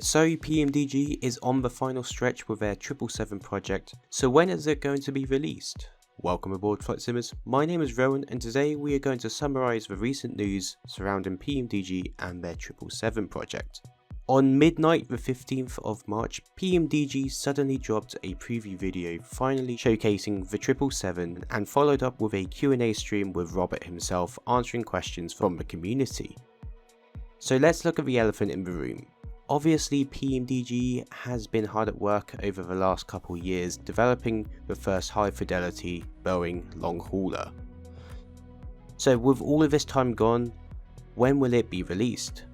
So PMDG is on the final stretch with their 777 project, so when is it going to be released? Welcome aboard Flight Simmers, my name is Rowan and today we are going to summarise the recent news surrounding PMDG and their 777 project. On midnight the 15th of March, PMDG suddenly dropped a preview video finally showcasing the 777 and followed up with a Q&A stream with Robert himself answering questions from the community. So let's look at the elephant in the room. Obviously PMDG has been hard at work over the last couple years developing the first high fidelity Boeing long hauler. So with all of this time gone, when will it be released?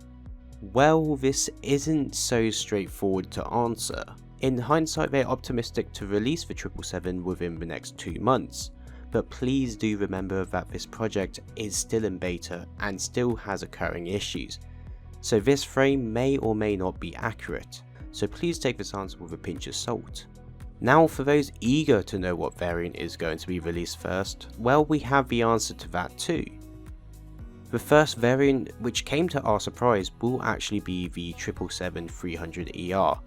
Well, this isn't so straightforward to answer. In hindsight, they're optimistic to release the 777 within the next 2 months, but please do remember that this project is still in beta and still has occurring issues. So this frame may or may not be accurate, so please take this answer with a pinch of salt. Now for those eager to know what variant is going to be released first, well, we have the answer to that too. The first variant, which came to our surprise, will actually be the 777-300ER,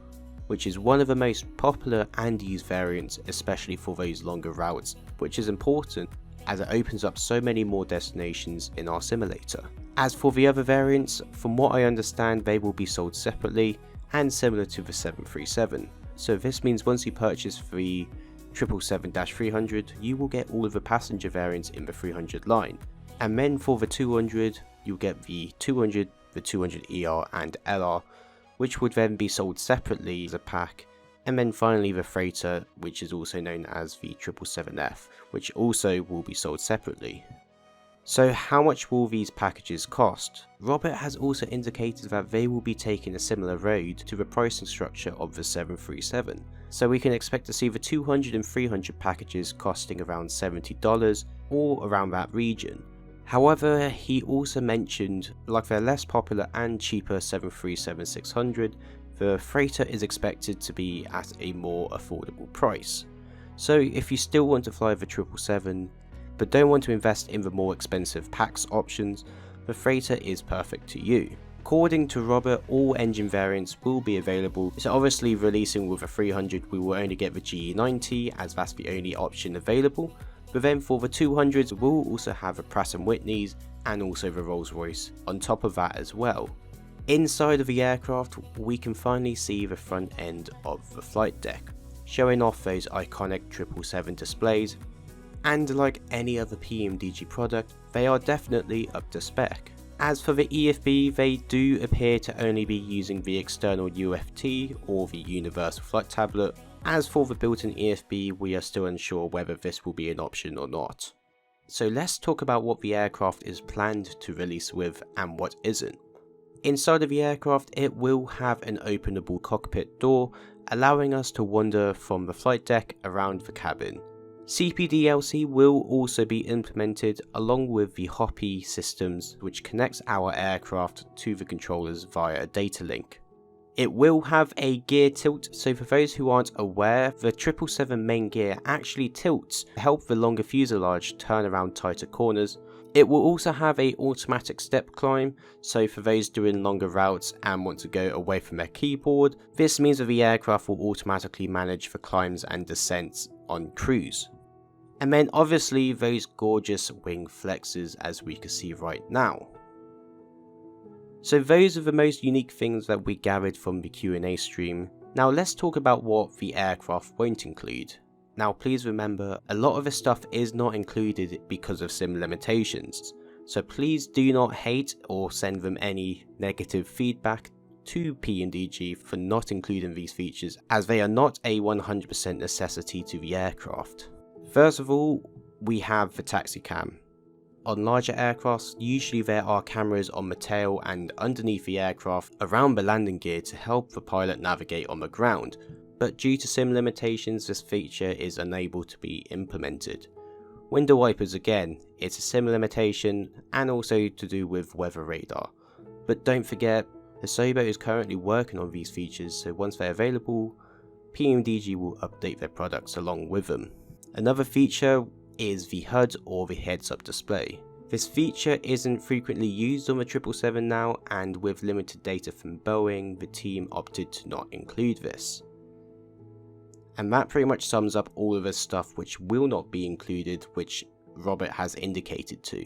which is one of the most popular and used variants, especially for those longer routes, which is important as it opens up so many more destinations in our simulator. As for the other variants, from what I understand they will be sold separately and similar to the 737. So this means once you purchase the 777-300 you will get all of the passenger variants in the 300 line. And then for the 200 you'll get the 200, the 200ER and LR, which would then be sold separately as a pack. And then finally the freighter, which is also known as the 777F, which also will be sold separately. So how much will these packages cost? Robert has also indicated that they will be taking a similar road to the pricing structure of the 737, so we can expect to see the 200 and 300 packages costing around $70 or around that region. However, he also mentioned, like their less popular and cheaper 737-600, the freighter is expected to be at a more affordable price. So if you still want to fly the 777, but don't want to invest in the more expensive PAX options, the freighter is perfect to you. According to Robert, all engine variants will be available, so obviously releasing with a 300 we will only get the GE90 as that's the only option available, but then for the 200s we'll also have a Pratt & Whitney's and also the Rolls-Royce on top of that as well. Inside of the aircraft we can finally see the front end of the flight deck, showing off those iconic 777 displays. And like any other PMDG product, they are definitely up to spec. As for the EFB, they do appear to only be using the external UFT or the Universal Flight Tablet. As for the built-in EFB, we are still unsure whether this will be an option or not. So let's talk about what the aircraft is planned to release with and what isn't. Inside of the aircraft, it will have an openable cockpit door, allowing us to wander from the flight deck around the cabin. CPDLC will also be implemented along with the HOPI systems, which connects our aircraft to the controllers via a data link. It will have a gear tilt, so for those who aren't aware, the 777 main gear actually tilts to help the longer fuselage turn around tighter corners. It will also have a automatic step climb, so for those doing longer routes and want to go away from their keyboard, this means that the aircraft will automatically manage the climbs and descents on cruise. And then obviously those gorgeous wing flexes as we can see right now. So those are the most unique things that we gathered from the Q&A stream. Now let's talk about what the aircraft won't include. Now please remember, a lot of this stuff is not included because of sim limitations, so please do not hate or send them any negative feedback to PMDG for not including these features, as they are not a 100% necessity to the aircraft. First of all, we have the taxi cam. On larger aircrafts, usually there are cameras on the tail and underneath the aircraft around the landing gear to help the pilot navigate on the ground, but due to sim limitations this feature is unable to be implemented. Window wipers again, it's a sim limitation and also to do with weather radar. But don't forget, Asobo is currently working on these features, so once they're available, PMDG will update their products along with them. Another feature is the HUD or the heads-up display. This feature isn't frequently used on the 777 now, and with limited data from Boeing, the team opted to not include this. And that pretty much sums up all of the stuff which will not be included, which Robert has indicated to.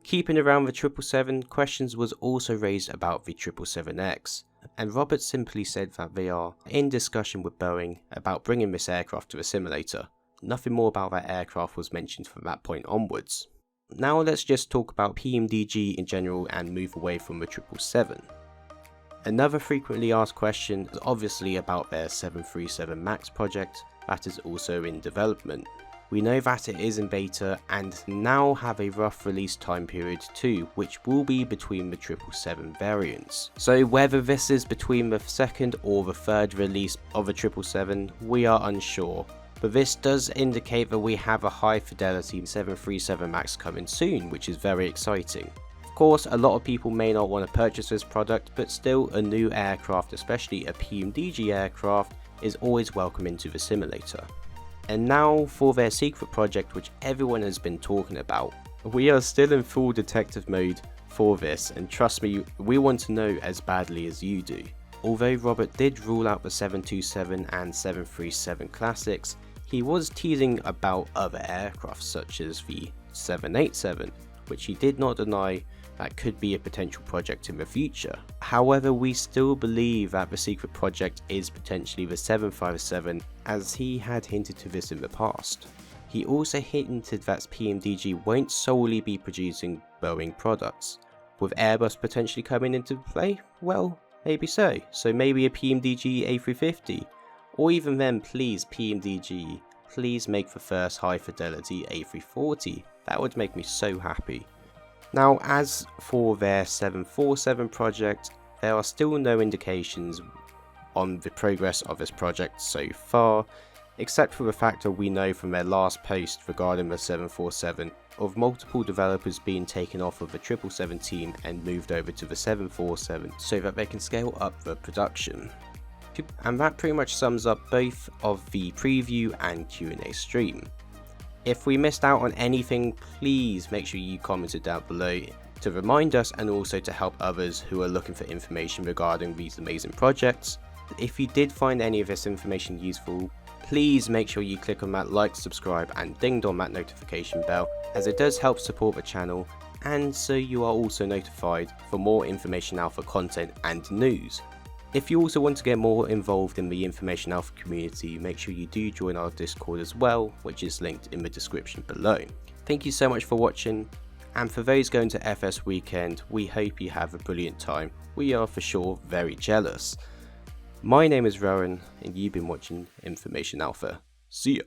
Keeping around the 777, questions was also raised about the 777X, and Robert simply said that they are in discussion with Boeing about bringing this aircraft to the simulator. Nothing more about that aircraft was mentioned from that point onwards. Now let's just talk about PMDG in general and move away from the 777. Another frequently asked question is obviously about their 737 MAX project that is also in development. We know that it is in beta and now have a rough release time period too, which will be between the 777 variants. So whether this is between the second or the third release of the 777, we are unsure. But this does indicate that we have a high fidelity 737 MAX coming soon, which is very exciting. Of course, a lot of people may not want to purchase this product, but still a new aircraft, especially a PMDG aircraft, is always welcome into the simulator. And now for their secret project, which everyone has been talking about. We are still in full detective mode for this, and trust me, we want to know as badly as you do. Although Robert did rule out the 727 and 737 classics, he was teasing about other aircraft such as the 787, which he did not deny that could be a potential project in the future. However, we still believe that the secret project is potentially the 757, as he had hinted to this in the past. He also hinted that PMDG won't solely be producing Boeing products. With Airbus potentially coming into play, well, maybe so. So maybe a PMDG A350, or even then, please PMDG, please make the first high fidelity A340. That would make me so happy. Now, as for their 747 project, there are still no indications on the progress of this project so far, except for the fact that we know from their last post regarding the 747 of multiple developers being taken off of the 777 team and moved over to the 747 so that they can scale up the production. And that pretty much sums up both of the preview and Q&A stream. If we missed out on anything, please make sure you comment it down below to remind us and also to help others who are looking for information regarding these amazing projects. If you did find any of this information useful, please make sure you click on that like, subscribe and ding on that notification bell, as it does help support the channel, and so you are also notified for more Information Alpha content and news. If you also want to get more involved in the Information Alpha community, make sure you do join our Discord as well, which is linked in the description below. Thank you so much for watching, and for those going to FS weekend, we hope you have a brilliant time. We are for sure very jealous. My name is Rowan, and you've been watching Information Alpha. See ya!